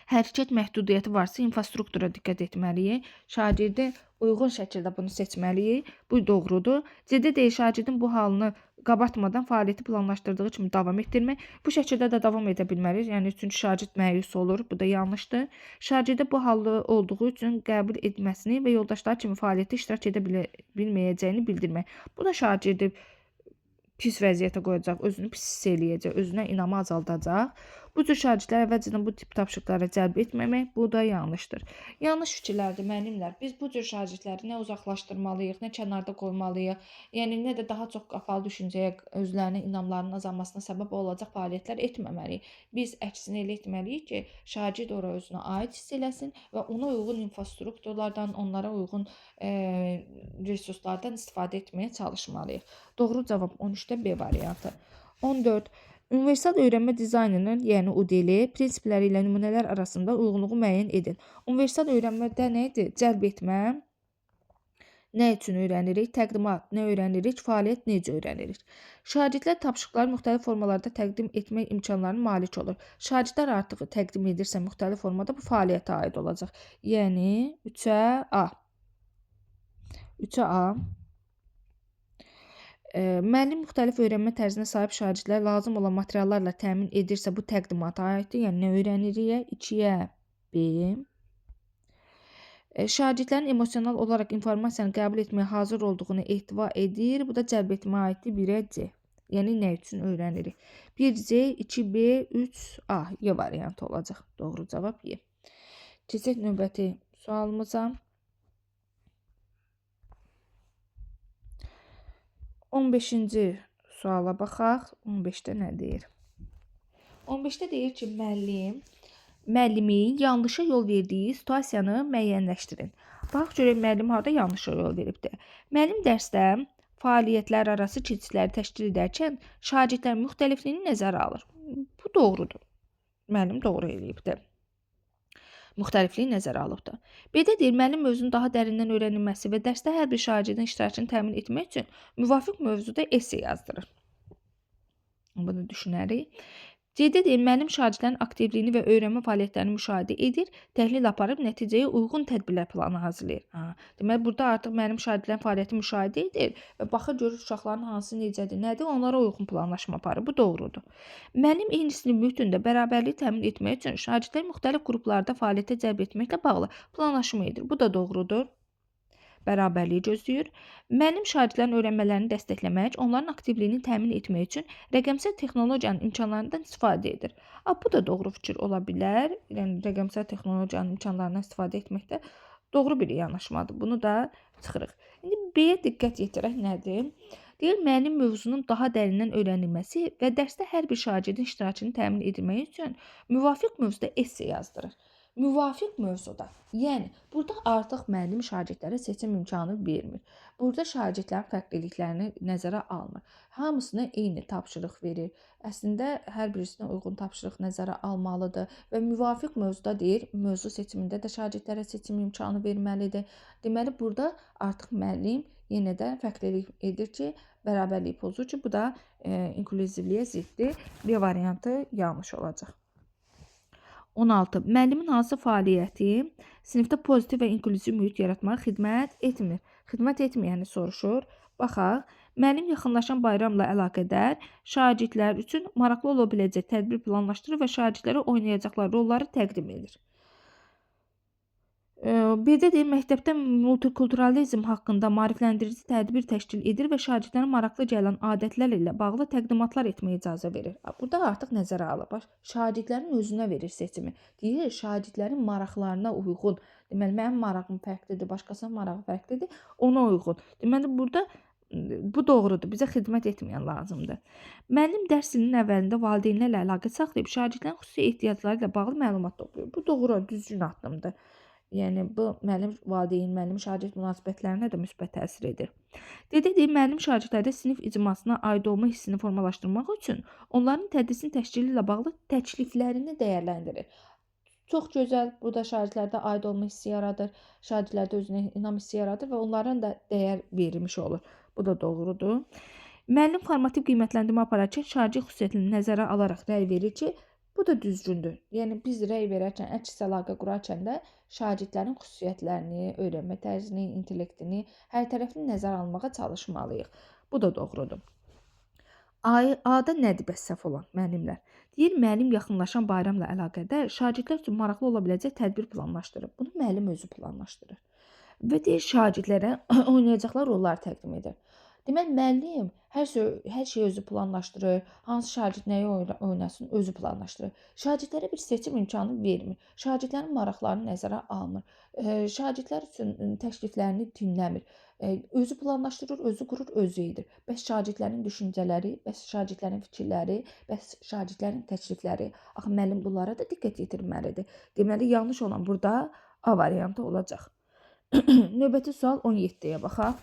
Hərəkət məhdudiyyəti varsa infrastruktura diqqət etməliyik. Şagirdi uyğun şəkildə bunu seçməliyik. Bu doğrudur. C-də deyir şagirdin bu halını qabartmadan fəaliyyəti planlaşdırdığı kimi davam etdirmək. Bu şəkildə də davam edə bilmərik. Yəni çünki şagird məyus olur. Bu da yanlışdır. Şagirdə bu halda olduğu üçün qəbul etməsini və yoldaşları kimi fəaliyyətdə iştirak edə bilməyəcəyini bildirmək. Bu da şagirdi pis vəziyyətə qoyacaq, özünü pis hiss eləyəcək, özünə inamı azaldacaq. Bu cür şagirdləri əvvəlcədən bu tip tapşırıqlara cəlb etməmək, bu da yanlışdır. Yanlış fikirlərdir müəllimlər. Biz bu cür şagirdləri nə uzaqlaşdırmalıyıq, nə kənarda qoymalıyıq. Yəni nə də daha çox qapalı düşüncəyə, özlərinin inamlarının azalmasına səbəb olacaq fəaliyyətlər etməməliyik. Biz əksinə elə etməliyik ki, şagird ora özünə aid hiss eləsin və ona uyğun infrastrukturlardan, onlara uyğun resurslardan istifadə etməyə çalışmalıyıq. Doğru cavab 13-də B variantı. 14. Universal öyrənmə dizaynının, yəni UDL, prinsipləri ilə nümunələr arasında uyğunluğu müəyyən edin. Universal öyrənmədə nə idi? Cəlb etmə, nə üçün öyrənirik? Təqdimat, nə öyrənirik? Fəaliyyət, necə öyrənirik? Şagirdlər tapşırıqları müxtəlif formalarda təqdim etmək imkanlarına malik olur. Şagirdlər artıq təqdim edirsə müxtəlif formada bu fəaliyyətə aid olacaq. Yəni 3-ə A. 3-ə A. Müəllim müxtəlif öyrənmə tərzinə sahib şagirdlər lazım olan materiallarla təmin edirsə, bu təqdimata aiddir. Yəni, nə öyrənirik? 2-yə B. Şagirdlərin emosional olaraq informasiyanı qəbul etməyə hazır olduğunu ehtiva edir. Bu da cəlb etməyə aiddir. 1-ə C. Yəni, nə üçün öyrənirik? 1C, 2B, 3A. Y variantı olacaq. Doğru cavab Y. Keçək növbəti sualımıza. 15-ci suala baxaq. 15-də nə deyir? 15-də deyir ki, müəllimin yanlışa yol verdiyi situasiyanı müəyyənləşdirin. Bax görək müəllim harda yanlışa yol veribdir. Müəllim dərsdə fəaliyyətlər arası keçidləri təşkil edərkən şagirdlərin müxtəlifliyini nəzərə alır. Bu doğrudur. Müəllim doğru eləyibdir. Müxtəlifliyi nəzərə alıbdır. B-də deyir, müəllim mövzunun daha dərindən öyrənilməsi və dərsdə hər bir şagirdin iştirakını təmin etmək üçün müvafiq mövzuda esse yazdırır. Bunu düşünərik. C-də deyir, müəllim şagirdlərin aktivliyini və öyrənmə fəaliyyətlərini müşahidə edir, təhlil aparıb nəticəyə uyğun tədbirlər planı hazırlayır. Deməli, burada artıq müəllim şagirdlərin fəaliyyəti müşahidə edir və baxır, görür uşaqların hansı necədir, nədir, onlara uyğun planlaşma aparır. Bu doğrudur. Müəllim eyni sinif mühitində bərabərliyi təmin etmək üçün şagirdləri müxtəlif qruplarda fəaliyyətə cəlb etməklə bağlı planlaşma edir. Bu da doğrudur. Bərabərliyi gözləyir. Müəllim şagirdlərin öyrənmələrini dəstəkləmək, onların aktivliyini təmin etmək üçün rəqəmsal texnologiyanın imkanlarından istifadə edir. Bu da doğru fikir ola bilər. Yəni rəqəmsal texnologiyanın imkanlarından istifadə etmək də doğru bir yanaşmadır. Bunu da çıxırıq. İndi B-yə diqqət yetirək nədir? Deyir, müəllim mövzunun daha dərindən öyrənilməsi və dərsdə hər bir şagirdin iştirakını təmin edilmək üçün müvafiq mövzuda esse yazdırır. Müvafiq mövzuda. Yəni, burada artıq müəllim şagirdlərə seçim imkanı vermir. Burada şagirdlərin fərqliliklərini nəzərə almır. Hamısına eyni tapşırıq verir. Əslində, hər birisinə uyğun tapşırıq nəzərə almalıdır və müvafiq mövzuda deyir, mövzu seçimində də şagirdlərə seçim imkanı verməlidir. Deməli, burada artıq müəllim yenə də fərqlilik edir ki, bərabərliyi pozur ki, bu da inklüzivliyə ziddir. B variantı yanlış olacaq. 16. Müəllimin hansı fəaliyyəti sinifdə pozitiv və inklüziv mühit yaratmağa xidmət etmir? Xidmət etməyəni soruşur. Baxaq. Müəllim yaxınlaşan bayramla əlaqədar şagirdlər üçün maraqlı ola biləcək tədbir planlaşdırır və şagirdlərə oynayacaqları rolları təqdim edir. B-də deyir, məktəbdə multikulturalizm haqqında maarifləndirici tədbir təşkil edir və şagirdlərin maraqlı gələn adətlər ilə bağlı təqdimatlar etməyə icazə verir. Burada artıq nəzərə alıb. Şagirdlərin özünə verir seçimi. Deyir, şagirdlərin maraqlarına uyğun. Deməli, mənim marağım fərqlidir, başqasının marağı fərqlidir, ona uyğun. Deməli, burada bu doğrudur. Bizə xidmət etməyən lazımdır. Müəllim dərs ilinin əvvəlində valideynlərlə əlaqə saxlayıb şagirdlərin xüsusi ehtiyacları ilə bağlı məlumat toplayır. Bu doğru, düzgün addımdır. Yəni bu müəllim valideyn, müəllim şagird münasibətlərinə də müsbət təsir edir. Qeyd müəllim şagirdlərdə sinif icmasına aid olma hissini formalaşdırmaq üçün onların tədrisin təşkili ilə bağlı təkliflərini dəyərləndirir. Çox gözəl, bu da şagirdlərdə aid olma hissi yaradır, şagirdlərdə özünə inam hissi yaradır və onların da dəyər verilmiş olur. Bu da doğrudur. Müəllim formativ qiymətləndirmə apararkən şagird xüsusiyyətini nəzərə alaraq rəy verir ki, bu da düzgündür. Yəni biz rəy verərkən, əks əlaqə qurarkən də şagirdlərin xüsusiyyətlərini, öyrənmə tərzini, intellektini, hər tərəfli nəzərə almağa çalışmalıyıq. Bu da doğrudur. A-da nədir bəs səhv olan müəllimlər? Deyir, müəllim yaxınlaşan bayramla əlaqədar şagirdlər üçün maraqlı ola biləcək tədbir planlaşdırır. Bunu müəllim özü planlaşdırır. Və deyir, şagirdlərə oynayacaqlar rolları təqdim edir. Deməli, müəllim hər şeyi özü planlaşdırır, hansı şagird nəyi oynasın özü planlaşdırır. Şagirdlərə bir seçim imkanı vermir, şagirdlərin maraqlarını nəzərə almır, şagirdlər üçün təkliflərini dinləmir. Özü planlaşdırır, özü qurur, özü edir. Bəs şagirdlərin düşüncələri, bəs şagirdlərin fikirləri, bəs şagirdlərin təklifləri, axı müəllim bunlara da diqqət yetirməlidir. Deməli, yanlış olan burada A variantı olacaq. Növbəti sual 17-yə baxaq.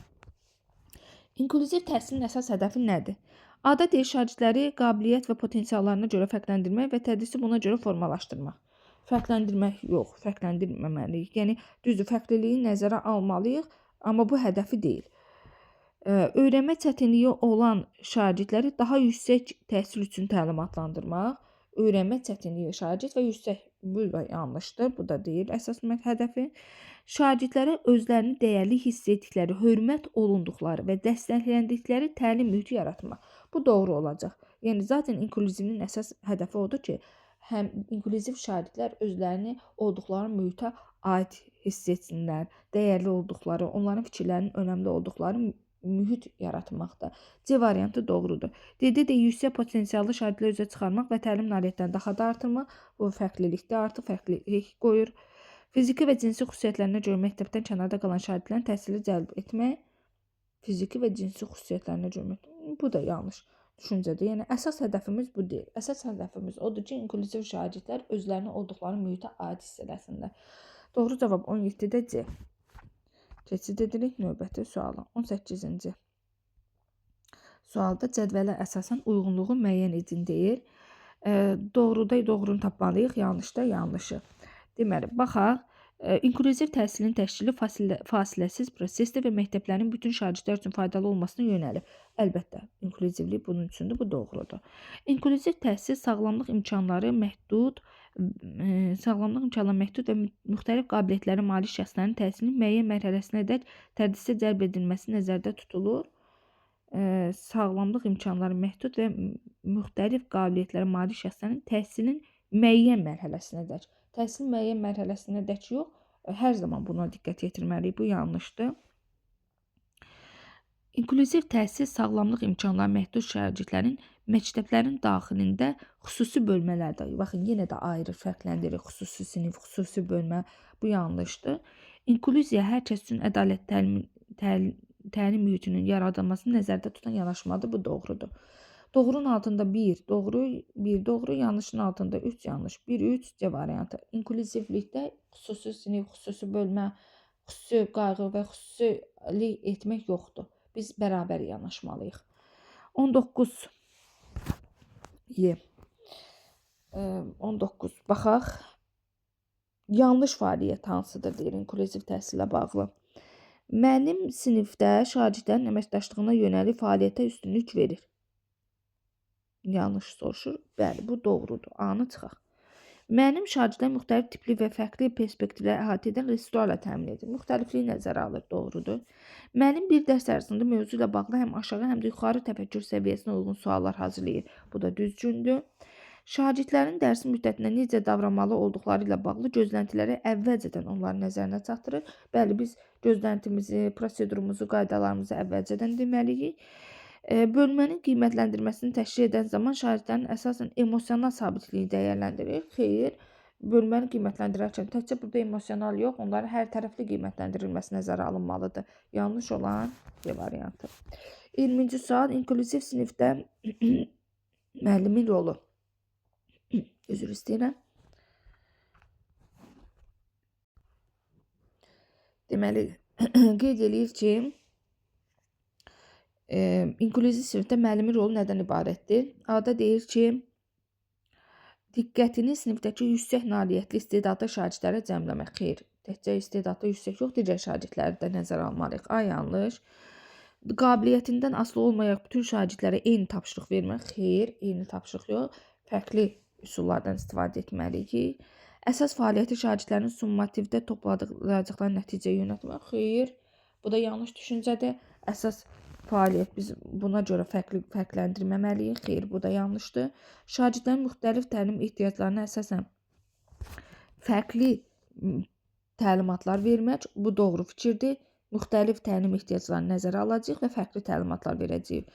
İnklüziv təhsilin əsas hədəfi nədir? A-da deyir, şagirdləri qabiliyyət və potensiallarına görə fərqləndirmək və tədrisi buna görə formalaşdırmaq. Fərqləndirmək yox, fərqləndirməməliyik. Yəni, düzdür, fərqliliyi nəzərə almalıyıq, amma bu hədəfi deyil. Öyrənmə çətinliyi olan şagirdləri daha yüksək təhsil üçün təlimatlandırmaq. Öyrənmə çətinliyi şagird və yüksək, bu da yanlışdır, bu da deyil əsas hədəfi. Şagirdlərə özlərini dəyərli hiss etdikləri, hörmət olunduqları və dəstəkləndikləri təlim mühiti yaratmaq. Bu doğru olacaq. Yəni, zaten inklüzivin əsas hədəfi odur ki, həm inklüziv şagirdlər özlərini olduqları mühitə aid hiss etsinlər, dəyərli olduqları, onların fikirlərinin önəmli olduqları mühit yaratmaqda. C variantı doğrudur. D-də də yüksək potensiallı şagirdləri üzə çıxarmaq və təlim nailiyyətlərini daha da artırmaq. Bu fərqlilikdə artıq fərqlilik qoyur. Fiziki və cinsi xüsusiyyətlərinə görə məktəbdən kənarda qalan şagirdlərin təhsili cəlb etmək. Fiziki və cinsi xüsusiyyətlərinə görə bu da yanlış düşüncədir. Yəni, əsas hədəfimiz bu deyil. Əsas hədəfimiz odur ki, inklüziv şagirdlər özlərini olduqları mühitə aid hiss edəsinlər. Doğru cavab 17-də C. Keçid edirik növbəti suala. 18-ci sualda cədvələ əsasən uyğunluğu müəyyən edin deyir. Doğruda doğrunu tapmalıyıq, yanlışda yanlışı. Deməli, baxaq. İnklüziv təhsilin təşkili fasiləsiz prosesdir və məktəblərin bütün şagirdlər üçün faydalı olmasına yönəlib. Əlbəttə, inklüzivlik bunun üçündür, bu doğrudur. İnklüziv təhsil sağlamlıq imkanları məhdud və müxtəlif qabiliyyətləri malik şəxslərin təhsilinin müəyyən mərhələsinədək tədrisə cəlb edilməsi nəzərdə tutulur. Sağlamlıq imkanları məhdud və müxtəlif qabiliyyətləri malik şəxslərin təhsilin müəyyən mərhələsinədək. Təhsil müəyyən mərhələsinədək yox, hər zaman buna diqqət yetirməliyik. Bu yanlışdır. İnklüziv təhsil sağlamlıq imkanları məhdud şagirdlərin məktəblərin daxilində xüsusi bölmələrdə, baxın, yenə də ayrı fərqləndirir, xüsusi sinif, xüsusi bölmə, bu yanlışdır. İnklüziya hər kəs üçün ədalət təlim mühitinin yaradılmasını nəzərdə tutan yanaşmadır, bu doğrudur. Doğrunun altında 1 doğru, yanlışın altında 3 yanlış, 1-3 C variantı. İnklüzivlikdə xüsusi sinif, xüsusi bölmə, xüsusi qayğı və xüsusilik etmək yoxdur. Biz bərabər yanaşmalıyıq. 19 baxaq. Yanlış fəaliyyət hansıdır deyir inklüziv təhsillə bağlı. Müəllim sinifdə şagirdlərin əməkdaşlığına yönəlik fəaliyyətə üstünlük verir. Yanlış soruşur. Bəli, bu doğrudur. A-nı çıxaq. Müəllim şagirdlər müxtəlif tipli və fərqli perspektivləri əhatə edən resurslarla təmin edir. Müxtəlifliyi nəzərə alır. Doğrudur. Müəllim bir dərs ərzində mövzu ilə bağlı həm aşağı, həm də yuxarı təfəkkür səviyyəsinə uyğun suallar hazırlayır. Bu da düzgündür. Şagirdlərin dərsin müddətində necə davranmalı olduqları ilə bağlı gözləntiləri əvvəlcədən onların nəzərinə çatdırır. Bəli, biz gözləntimizi, prosedurumuzu, qaydalarımızı əvvəlcədən deməliyik. Bölmənin qiymətləndirməsini təşkil edən zaman şagirdlərin əsasən emosional sabitliyi dəyərləndirir. Xeyr, bölməni qiymətləndirərkən təkcə burada emosional yox, onların hər tərəfli qiymətləndirilməsi nəzərə alınmalıdır. Yanlış olan C variantı. 20-ci sual, inklüziv sinifdə müəllimin rolu. Üzr istəyirəm. Deməli, qeyd eləyir ki, inklüziv sinifdə müəllimin rolu nədən ibarətdir? A-da deyir ki, diqqətini sinifdəki yüksək nailiyyətli istedadlı şagirdlərə cəmləmək. Xeyr, təkcə istedadlı yüksək yox, digər şagirdləri də nəzərə almalıyıq. A yanlış. Qabiliyyətindən asılı olmayaraq bütün şagirdlərə eyni tapşırıq vermək. Xeyr, eyni tapşırıq yox, fərqli üsullardan istifadə etməliyik. Əsas fəaliyyəti şagirdlərin summativdə topladıqları nəticəyə yönəltmək. Xeyr, bu da yanlış düşüncədir. Əsas fəaliyyət biz buna görə fərqləndirməməliyik. Xeyr, bu da yanlışdır. Şagirdlərin müxtəlif təlim ehtiyaclarına əsasən fərqli təlimatlar vermək, bu doğru fikirdir. Müxtəlif təlim ehtiyaclarını nəzərə alacağıq və fərqli təlimatlar verəcəyik.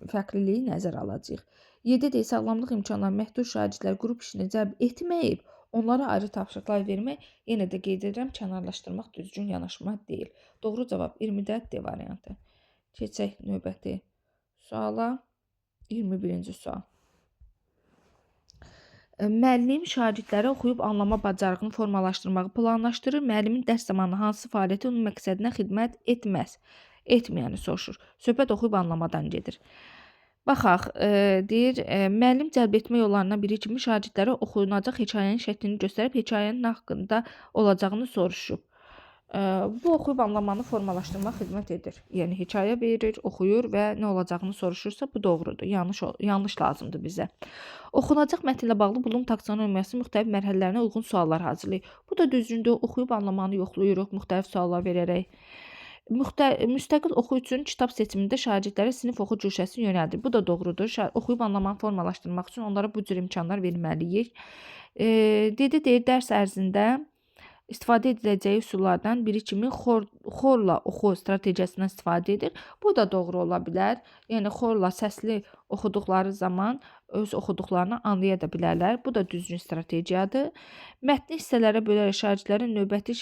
Fərqliliyi nəzərə alacağıq. 7 sağlamlıq imkanları məhdud şagirdlər qrup işini cəlb etməyib, onlara ayrı tapşırıqlar vermək, yenə də qeyd edirəm, kənarlaşdırmaq düzgün yanaşma deyil. Doğru cavab 20-də D variantı. Keçək növbəti suala. 21-ci sual. Müəllim şagirdlərə oxuyub anlama bacarığını formalaşdırmağı planlaşdırır. Müəllimin dərs zamanı hansı fəaliyyəti onun məqsədinə xidmət etməz? Etməyəni soruşur. Söhbət oxuyub anlamadan gedir. Baxaq, deyir, müəllim cəlb etmə yollarından biri kimi şagirdlərə oxunacaq hekayənin şəklini göstərib, hekayənin haqqında olacağını soruşub. Bu oxuyub anlamanı formalaşdırmaq xidmət edir. Yəni hekayə verir, oxuyur və nə olacağını soruşursa bu doğrudur. Yanlış lazımdır bizə. Oxunacaq mətnlə bağlı bulum taksonomiyası müxtəlif mərhələlərinə uyğun suallar hazırlayır. Bu da düzgündür. Oxuyub anlamanı yoxlayırıq müxtəlif suallar verərək. Müstəqil oxu üçün kitab seçimində şagirdlərə sinif oxu cürşəsini yönəldir. Bu da doğrudur. Oxuyub anlamanı formalaşdırmaq üçün onlara bu cür imkanlar verməliyik. Deyir, dərs ərzində istifadə ediləcəyi üsullardan biri kimi xorla oxu strategiyasından istifadə edir. Bu da doğru ola bilər. Yəni xorla səsli oxuduqları zaman öz oxuduqlarını anlaya da bilərlər. Bu da düzgün strategiyadır. Mətni hissələrə bölərək şagirdlərin növbəli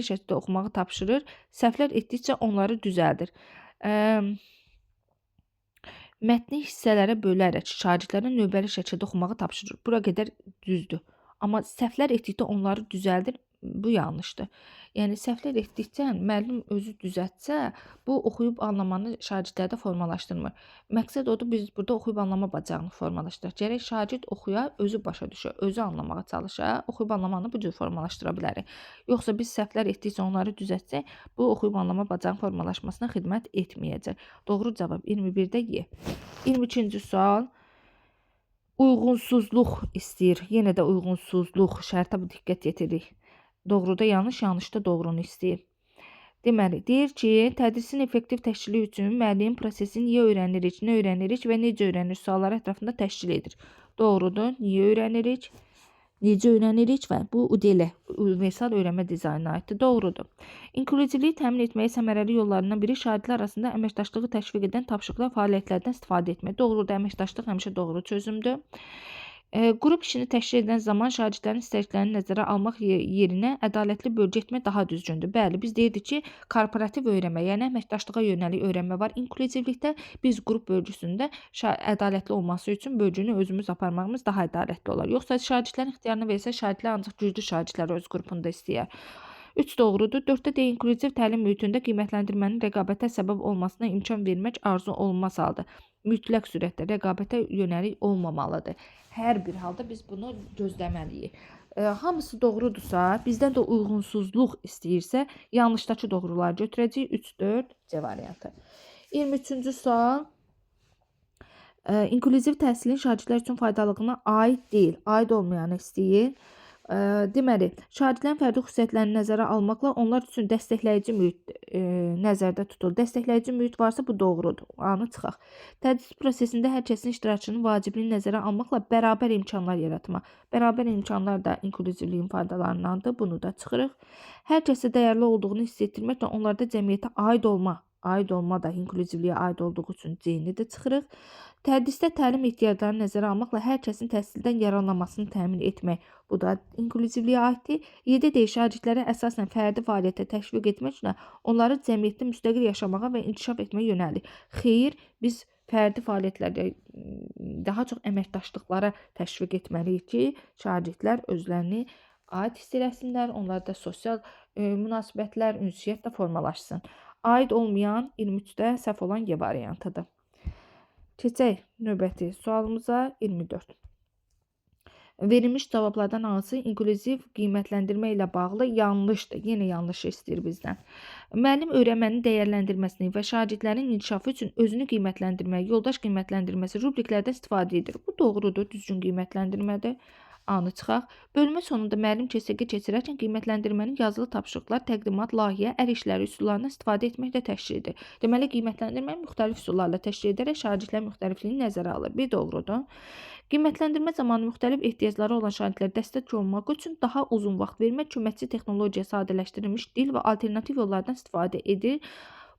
şəkildə oxumağı tapşırır. Səhvlər etdikcə onları düzəldir. Mətni hissələrə bölərək şagirdlərin növbəli şəkildə oxumağı tapşırır. Bura qədər düzdür. Amma səhvlər etdikdə onları düzəldir. Bu yanlışdır. Yəni səhvlər etdikcə müəllim özü düzəltsə, bu oxuyub anlamanı şagirdlərdə formalaşdırmır. Məqsəd odur, biz burada oxuyub anlama bacarığını formalaşdıraq. Gərək şagird oxuya, özü başa düşə, özü anlamağa çalışa, oxuyub anlamanı bu cür formalaşdıra bilərik. Yoxsa biz səhvlər etdikcə onları düzəltsək, bu oxuyub anlama bacarığının formalaşmasına xidmət etməyəcək. Doğru cavab 21-də Y. 22-ci sual. Uyğunsuzluq istəyir. Yenə də uyğunsuzluq şərtə bu diqqət yetiririk. Doğruda yanlış, yanlışda doğrunu istəyir. Deməli, deyir ki, tədrisin effektiv təşkili üçün müəllim prosesi niyə öyrənirik, nə öyrənirik və necə öyrənirik sualları ətrafında təşkil edir. Doğrudur, niyə öyrənirik, necə öyrənirik və bu UDL, universal öyrənmə dizaynına aiddir. Doğrudur. İnklüzivliyi təmin etməyi səmərəli yollarından biri şagirdlər arasında əməkdaşlığı təşviq edən tapşırıqlar, fəaliyyətlərdən istifadə etmək. Doğrudur, əməkdaşlıq həmişə doğru çözümdür. Qrup işini təşkil edən zaman şagirdlərin istəklərini nəzərə almaq yerinə ədalətli bölgü etmək daha düzgündür. Bəli, biz deyirdik ki, korporativ öyrənmə, yəni əməkdaşlığa yönəlik öyrənmə var. İnklüzivlikdə biz qrup bölgüsündə ədalətli olması üçün bölgünü özümüz aparmağımız daha ədalətli olar. Yoxsa şagirdlərin ixtiyarına versə, şagirdlər ancaq güclü şagirdləri öz qrupunda istəyər. 3 doğrudur. 4-də də inklüziv təlim mühitində qiymətləndirmənin rəqabətə səbəb olmasına imkan vermək arzu olunmaz haldır. Mütləq surətdə rəqabətə yönəlik olmamalıdır. Hər bir halda biz bunu gözləməliyik. Hamısı doğrudursa, bizdən də uyğunsuzluq istəyirsə, yanlışdakı doğruları götürəcəyik. 3-4 C variantı. 23-cü sual. İnklüziv təhsilin şagirdlər üçün faydalılığına aid deyil, aid olmayanı istəyir. Deməli, şagirdlərin fərdi xüsusiyyətlərini nəzərə almaqla onlar üçün dəstəkləyici mühit nəzərdə tutulur. Dəstəkləyici mühit varsa bu doğrudur. A-nı çıxaq. Tədris prosesində hər kəsin iştirakçının vacibliyini nəzərə almaqla bərabər imkanlar yaratmaq. Bərabər imkanlar da inklüzivliyin faydalarındandır. Bunu da çıxırıq. Hər kəsə dəyərli olduğunu hiss etdirməklə onlarda cəmiyyətə aid olma da inklüzivliyə aid olduğu üçün C-ni də çıxırıq. Tədrisdə təlim ehtiyaclarını nəzərə almaqla hər kəsin təhsildən yararlanmasını təmin etmək. Bu da inklüzivliyə aiddir. 7 şagirdlərə əsasən fərdi fəaliyyətə təşviq etməklə onları cəmiyyətdə müstəqil yaşamağa və inkişaf etməyə yönəlik. Xeyr, biz fərdi fəaliyyətlərdə daha çox əməkdaşlıqlara təşviq etməliyik ki, şagirdlər özlərini aid hiss eləsinlər, onlarda sosial münasibətlər, ünsiyyət də formalaşsın. Aid olmayan 23-də səhv olan Y variantıdır. Keçək növbəti sualımıza 24. Verilmiş cavablardan hansı inklüziv qiymətləndirmə ilə bağlı yanlışdır? Yenə yanlış istəyir bizdən. Müəllim öyrənmənin dəyərləndirməsini və şagirdlərin inkişafı üçün özünü qiymətləndirmək, yoldaş qiymətləndirməsi, rubriklərdən istifadə edir. Bu doğrudur, düzgün qiymətləndirmədir. A-nı çıxaq. Bölmə sonunda müəllim keşəyə keçirərkən qiymətləndirmənin yazılı tapşırıqlar, təqdimat, layihə, əl işləri üsullarından istifadə etməklə təşkil edir. Deməli, qiymətləndirməni müxtəlif üsullarla təşkil edərək şagirdlərin müxtəlifliyini nəzərə alır. Bir doğrudur. Qiymətləndirmə zamanı müxtəlif ehtiyacları olan şagirdlərə dəstək olmaq üçün daha uzun vaxt vermək, köməkçi texnologiya, sadələşdirilmiş dil və alternativ yollardan istifadə edir.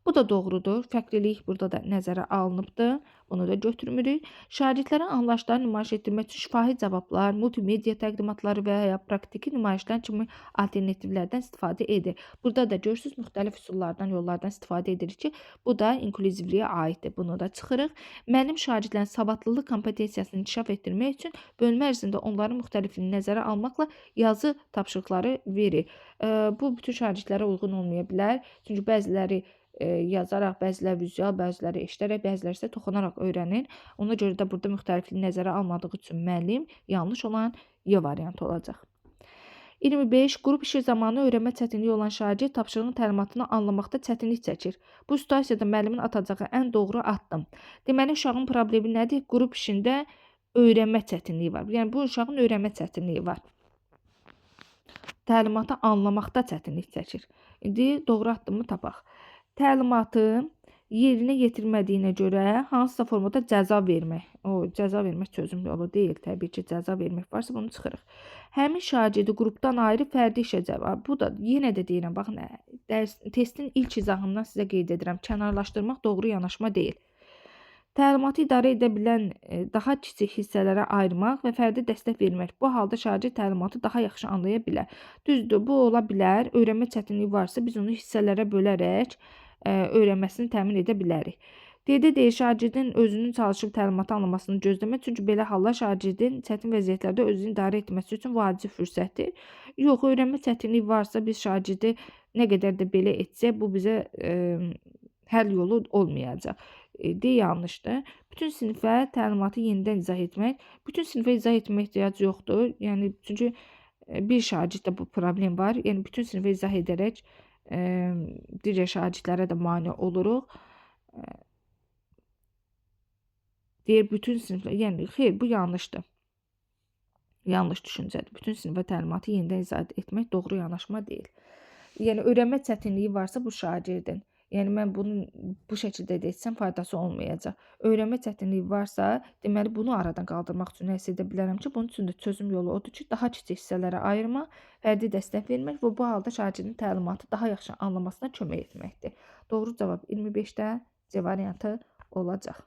Bu da doğrudur. Fərqlilik burada da nəzərə alınıbdır. Bunu da götürmürük. Şagirdlərə anlayışları nümayiş etdirmək üçün şifahi cavablar, multimedia təqdimatları və ya praktiki nümayişlər kimi alternativlərdən istifadə edir. Burada da görürsünüz, müxtəlif üsullardan, yollardan istifadə edirik ki, bu da inklüzivliyə aiddir. Bunu da çıxırıq. Müəllim şagirdlərin savadlılıq kompetensiyasını inkişaf etdirmək üçün bölmə ərzində onların müxtəlifliyini nəzərə almaqla yazı tapşırıqları verir. Bu bütün şagirdlərə uyğun olmaya bilər. Çünki bəziləri yazaraq, bəziləri vizual, bəziləri eşidərək, bəziləri isə toxunaraq öyrənir. Ona görə də burada müxtəlifliyi nəzərə almadığı üçün müəllim yanlış olan Y variantı olacaq. 25. Qrup işi zamanı öyrənmə çətinliyi olan şagird tapşırığın təlimatını anlamaqda çətinlik çəkir. Bu situasiyada müəllimin atacağı ən doğru addım. Deməli, uşağın problemi nədir? Qrup işində öyrənmə çətinliyi var. Yəni, bu uşağın öyrənmə çətinliyi var. Təlimatı anlamaqda çətinlik çəkir. İndi doğru addımı tapaq. Təlimatı yerinə yetirmədiyinə görə hansısa formada cəza vermək. Cəza vermək çözüm yolu deyil. Təbii ki, cəza vermək varsa bunu çıxırıq. Həmin şagirdi qrupdan ayrı fərdi işə cəlb. Bu da yenə də deyirəm, baxın, testin ilk izahından sizə qeyd edirəm. Kənarlaşdırmaq doğru yanaşma deyil. Təlimatı idarə edə bilən daha kiçik hissələrə ayırmaq və fərdi dəstək vermək. Bu halda şagird təlimatı daha yaxşı anlaya bilər. Düzdür, bu ola bilər. Öyrənmə çətinliyi varsa biz onu hissələrə bölərək öyrənməsini təmin edə bilərik. Qeyd edək, şagirdin özünün çalışıb təlimatı anlamasını gözləmək, çünki belə hallar şagirdin çətin vəziyyətlərdə özünü idarə etməsi üçün vacib fürsətdir. Yox, öyrənmə çətinliyi varsa biz şagirdi nə qədər də belə etsək, bu bizə həll yolu olmayacaq. Yanlışdır. Bütün sinifə təlimatı yenidən izah etmək. Bütün sinifə izah etmə ehtiyac yoxdur. Yəni, çünki bir şagirddə bu problem var. Yəni, bütün sinifə izah edərək digər şagirdlərə də mane oluruq. Deyir, bütün siniflər, yəni, xeyr, bu yanlışdır. Yanlış düşüncədir. Bütün sinifə təlimatı yenidən izah etmək doğru yanaşma deyil. Yəni, öyrənmə çətinliyi varsa bu şagirdin. Yəni, mən bunu bu şəkildə də etsəm faydası olmayacaq. Öyrənmə çətinliyi varsa, deməli, bunu aradan qaldırmaq üçün nəsə edə bilərəm ki, bunun üçün də çözüm yolu odur ki, daha kiçik hissələrə ayırmaq, fərdi dəstək vermək və bu halda şagirdin təlimatı daha yaxşı anlamasına kömək etməkdir. Doğru cavab 25-də C variantı olacaq.